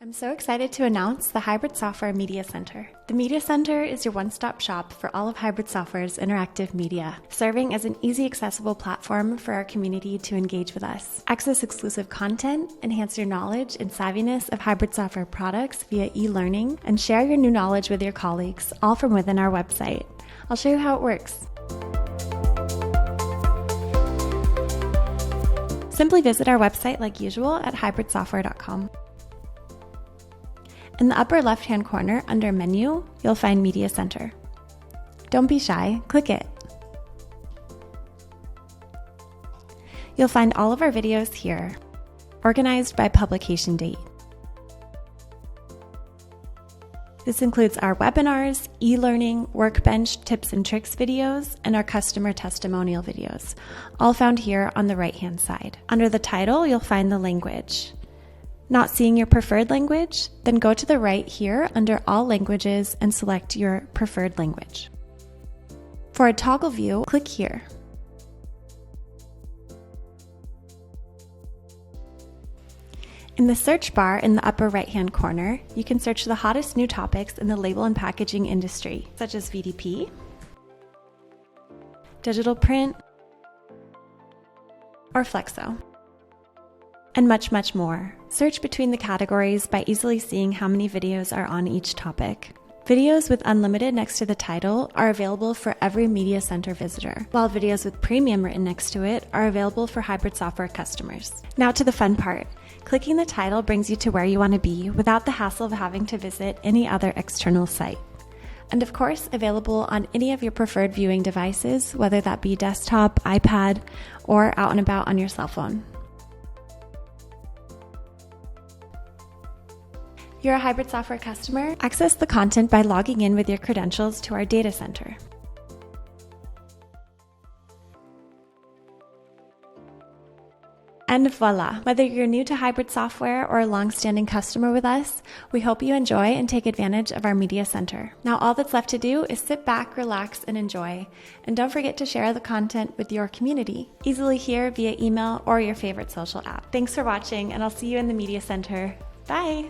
I'm so excited to announce the Hybrid Software Media Center. The Media Center is your one-stop shop for all of Hybrid Software's interactive media, serving as an easy, accessible platform for our community to engage with us. Access exclusive content, enhance your knowledge and savviness of Hybrid Software products via e-learning, and share your new knowledge with your colleagues, all from within our website. I'll show you how it works. Simply visit our website like usual at hybridsoftware.com. In the upper left-hand corner under Menu, you'll find Media Center. Don't be shy, click it. You'll find all of our videos here, organized by publication date. This includes our webinars, e-learning, Workbench tips and tricks videos, and our customer testimonial videos, all found here on the right-hand side. Under the title, you'll find the language. Not seeing your preferred language? Then go to the right here under All Languages and select your preferred language. For a toggle view, click here. In the search bar in the upper right-hand corner, you can search the hottest new topics in the label and packaging industry, such as VDP, digital print, or Flexo, and much, much more. Search between the categories by easily seeing how many videos are on each topic. Videos with unlimited next to the title are available for every Media Center visitor, while videos with premium written next to it are available for Hybrid Software customers. Now to the fun part. Clicking the title brings you to where you want to be without the hassle of having to visit any other external site. And of course, available on any of your preferred viewing devices, whether that be desktop, iPad, or out and about on your cell phone. You're a Hybrid Software customer? Access the content by logging in with your credentials to our data center. And voila! Whether you're new to Hybrid Software or a long-standing customer with us, we hope you enjoy and take advantage of our Media Center. Now all that's left to do is sit back, relax, and enjoy. And don't forget to share the content with your community, easily here via email or your favorite social app. Thanks for watching, and I'll see you in the Media Center. Bye!